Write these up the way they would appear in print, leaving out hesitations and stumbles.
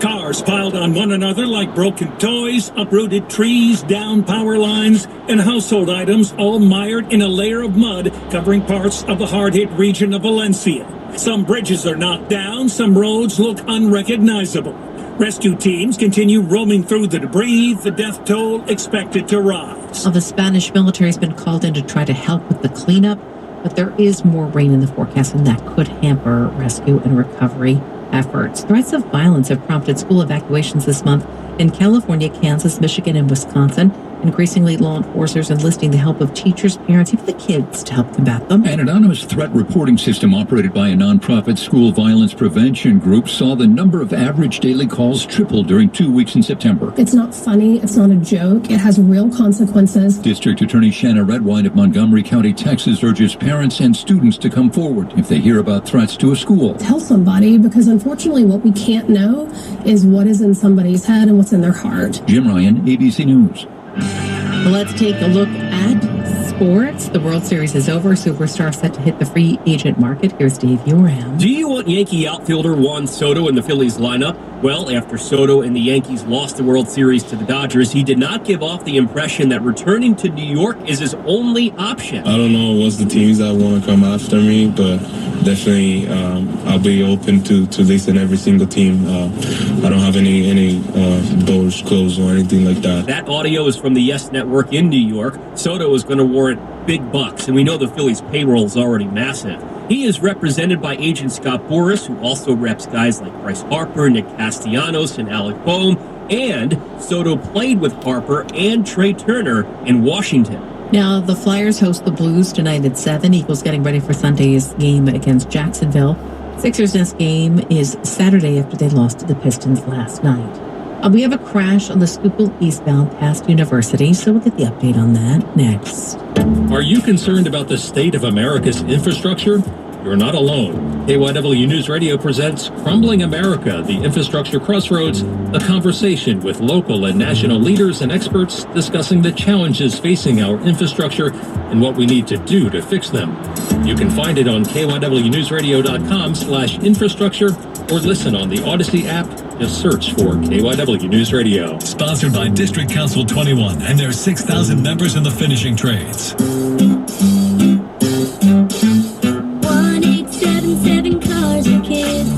Cars piled on one another like broken toys, uprooted trees, down power lines, and household items all mired in a layer of mud covering parts of the hard-hit region of Valencia. Some bridges are knocked down, some roads look unrecognizable. Rescue teams continue roaming through the debris, the death toll expected to rise. Well, the Spanish military has been called in to try to help with the cleanup, but there is more rain in the forecast, and that could hamper rescue and recovery efforts. Threats of violence have prompted school evacuations this month in California, Kansas, Michigan, and Wisconsin. Increasingly, law enforcers enlisting the help of teachers, parents, even the kids to help combat them. An anonymous threat reporting system operated by a nonprofit school violence prevention group saw the number of average daily calls triple during 2 weeks in September. It's not funny. It's not a joke. It has real consequences. District Attorney Shanna Redwine of Montgomery County, Texas, urges parents and students to come forward if they hear about threats to a school. Tell somebody, because unfortunately what we can't know is what is in somebody's head and what's in their heart. Jim Ryan, ABC News. Let's take a look at sports. The World Series is over. Superstars set to hit the free agent market. Here's Dave Yoram. Do you want Yankee outfielder Juan Soto in the Phillies lineup? Well, after Soto and the Yankees lost the World Series to the Dodgers, he did not give off the impression that returning to New York is his only option. I don't know what's the teams that want to come after me, but definitely I'll be open to listen every single team. I don't have any doors closed or anything like that. That audio is from the Yes Network in New York. Soto is going to warrant big bucks, and we know the Phillies' payroll is already massive. He is represented by agent Scott Boras, who also reps guys like Bryce Harper, Nick Castellanos, and Alec Boehm. And Soto played with Harper and Trey Turner in Washington. Now, the Flyers host the Blues tonight at 7. Eagles getting ready for Sunday's game against Jacksonville. Sixers' next game is Saturday after they lost to the Pistons last night. We have a crash on the Schuylkill eastbound past University, so we'll get the update on that next. Are you concerned about the state of America's infrastructure? You're not alone. KYW News Radio presents Crumbling America, the Infrastructure Crossroads, a conversation with local and national leaders and experts discussing the challenges facing our infrastructure and what we need to do to fix them. You can find it on kywnewsradio.com/infrastructure or listen on the Odyssey app. Just search for KYW News Radio. Sponsored by District Council 21 and their 6,000 members in the finishing trades. 1877 Cars for Kids.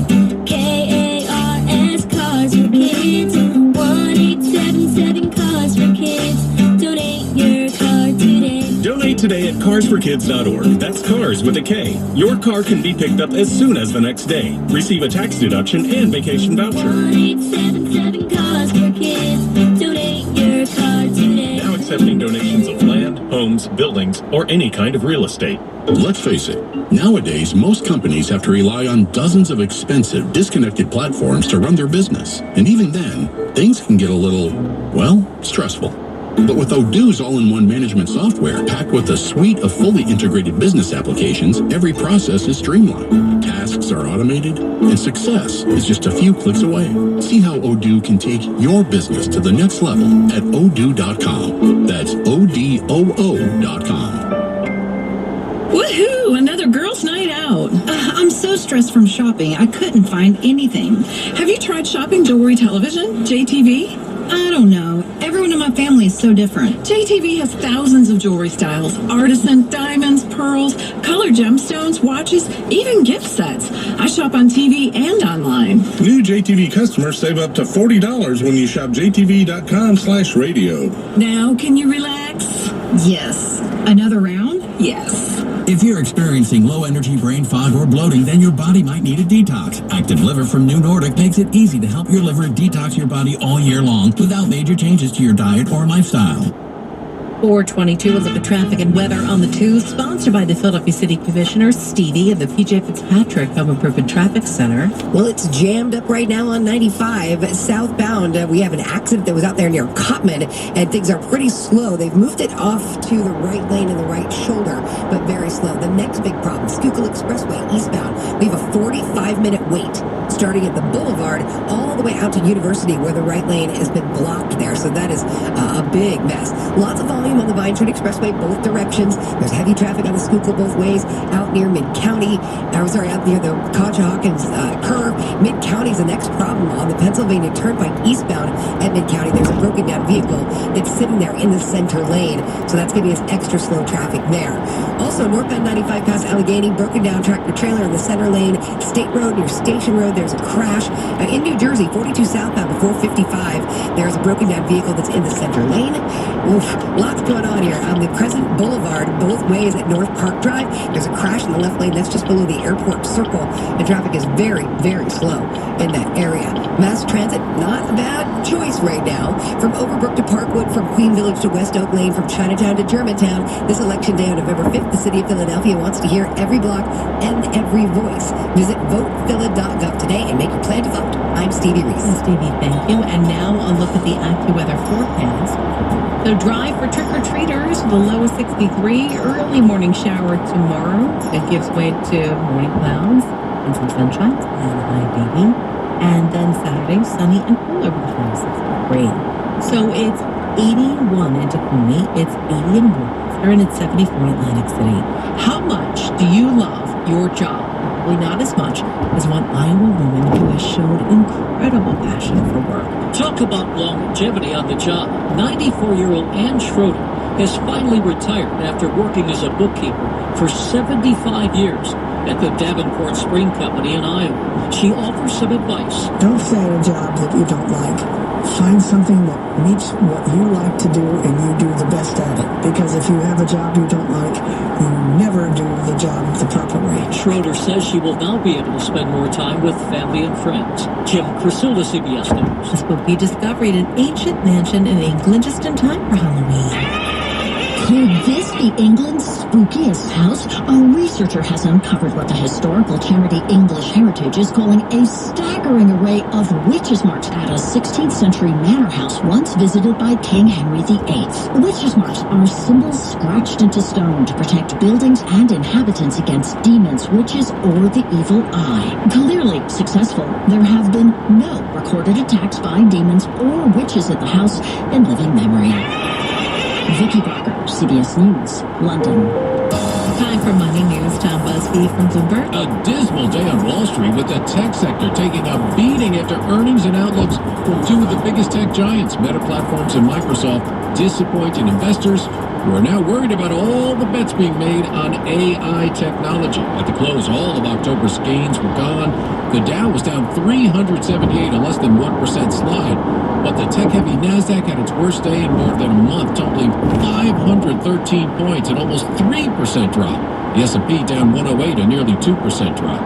KARS Cars for Kids. 1877 Cars for Kids. Donate your car today. Donate today at carsforkids.org. That's cars with a K. Your car can be picked up as soon as the next day. Receive a tax deduction and vacation voucher. 1877 Cars for Kids. Donate your car today. Now accepting donations of land, homes, buildings, or any kind of real estate. Let's face it, nowadays most companies have to rely on dozens of expensive, disconnected platforms to run their business. And even then, things can get a little, well, stressful. But with Odoo's all-in-one management software, packed with a suite of fully integrated business applications, every process is streamlined. Tasks are automated, and success is just a few clicks away. See how Odoo can take your business to the next level at odoo.com. That's ODOO.com. Woohoo! Another girls' night out. I'm so stressed from shopping, I couldn't find anything. Have you tried shopping jewelry television, JTV? I don't know. Everyone in my family is so different. JTV has thousands of jewelry styles. Artisan, diamonds, pearls, colored gemstones, watches, even gift sets. I shop on TV and online. New JTV customers save up to $40 when you shop jtv.com/radio. Now, can you relax? Yes. Another round? Yes. If you're experiencing low-energy brain fog or bloating, then your body might need a detox. Active Liver from New Nordic makes it easy to help your liver detox your body all year long without major changes to your diet or lifestyle. 422, a look at traffic and weather on the 2, sponsored by the Philadelphia City Commissioner, Stevie, and the PJ Fitzpatrick Home Improvement Traffic Center. Well, it's jammed up right now on 95 southbound. We have an accident that was out there near Cottman, and things are pretty slow. They've moved it off to the right lane and the right shoulder, but very slow. The next big problem, Schuylkill Expressway eastbound. We have a 45-minute wait starting at the Boulevard all the way out to University, where the right lane has been blocked there. So that is a big mess. Lots of volume volume on the Vine Street Expressway both directions. There's heavy traffic on the Schuylkill both ways out near Mid-County. Out near the Conshohocken curve. Mid-County's the next problem on the Pennsylvania Turnpike eastbound at Mid-County. There's a broken down vehicle that's sitting there in the center lane. So that's giving us extra slow traffic there. Also, northbound 95 past Allegheny, broken down tractor trailer in the center lane. State Road near Station Road, there's a crash. In New Jersey, 42 southbound before 55, there's a broken down vehicle that's in the center lane. Oof, lots going on here. On the Crescent Boulevard, both ways at North Park Drive, there's a crash in the left lane. That's just below the airport circle. And traffic is very, very slow in that area. Mass transit, not a bad choice right now. From Overbrook to Parkwood, from Queen Village to West Oak Lane, from Chinatown to Germantown. This election day on November 5th, the city of Philadelphia wants to hear every block and every voice. Visit votephila.gov today and make your plan to vote. I'm Stevie Reese. Stevie, thank you. And now a look at the AccuWeather forecast. So dry for trick-or-treaters, the low is 63. Early morning shower tomorrow. It gives way to morning clouds and some sunshine and high 80. And then Saturday, sunny and cool over the high 63. So it's 81 in Tacony, it's 80 in Worcester, and it's 74 in Atlantic City. How much do you love your job? Probably not as much as one Iowa woman who has shown incredible passion for work. Talk about longevity on the job. 94-year-old Ann Schroeder has finally retired after working as a bookkeeper for 75 years at the Davenport Spring Company in Iowa. She offers some advice. Don't stay at a job that you don't like. Find something that meets what you like to do and you do the best at it. Because if you have a job you don't like, you never do the job the proper way. Schroeder says she will now be able to spend more time with family and friends. Jim Crisilda, CBS News. A spooky discovery in an ancient mansion in England just in time for Halloween. Could this be England's spookiest house? A researcher has uncovered what the historical charity English Heritage is calling a staggering array of witches' marks at a 16th century manor house once visited by King Henry VIII. Witches' marks are symbols scratched into stone to protect buildings and inhabitants against demons, witches, or the evil eye. Clearly successful, there have been no recorded attacks by demons or witches at the house in living memory. Vicky Barker, CBS News, London. Time for Money News. Tom Busby from Bloomberg. A dismal day on Wall Street with the tech sector taking a beating after earnings and outlooks from two of the biggest tech giants, Meta Platforms and Microsoft, disappointing investors who are now worried about all the bets being made on AI technology. At the close, all of October's gains were gone. The Dow was down 378, a less than 1% slide. But the tech-heavy NASDAQ had its worst day in more than a month, totaling 513 points, an almost 3% drop. The S&P down 108, a nearly 2% drop.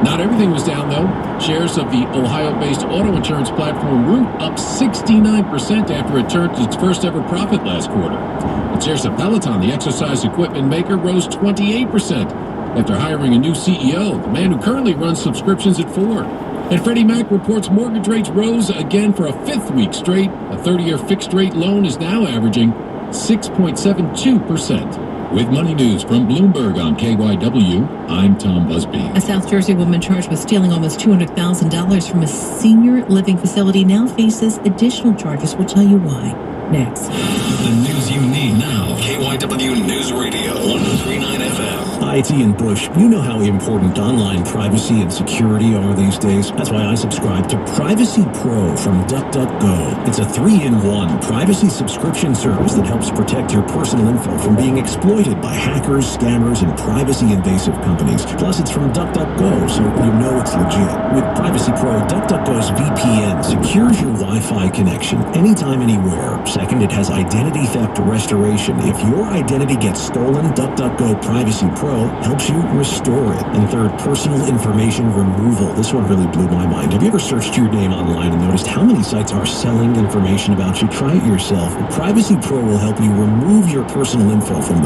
Not everything was down, though. Shares of the Ohio-based auto insurance platform Root up 69% after it turned its first-ever profit last quarter. And shares of Peloton, the exercise equipment maker, rose 28% after hiring a new CEO, the man who currently runs subscriptions at Ford. And Freddie Mac reports mortgage rates rose again for a fifth week straight. A 30-year fixed-rate loan is now averaging 6.72%. With Money News from Bloomberg on KYW, I'm Tom Busby. A South Jersey woman charged with stealing almost $200,000 from a senior living facility now faces additional charges. We'll tell you why next. The news you need now. KYW News Radio 103.9 FM. IT and Bush, you know how important online privacy and security are these days. That's why I subscribe to Privacy Pro from DuckDuckGo. It's a 3-in-1 privacy subscription service that helps protect your personal info from being exploited by hackers, scammers, and privacy-invasive companies. Plus, it's from DuckDuckGo, so you know it's legit. With Privacy Pro, DuckDuckGo's VPN secures your Wi-Fi connection anytime, anywhere. Second, it has identity theft restoration. If your identity gets stolen, DuckDuckGo Privacy Pro helps you restore it. And third, personal information removal. This one really blew my mind. Have you ever searched your name online and noticed how many sites are selling information about you? Try it yourself. Privacy Pro will help you remove your personal info from the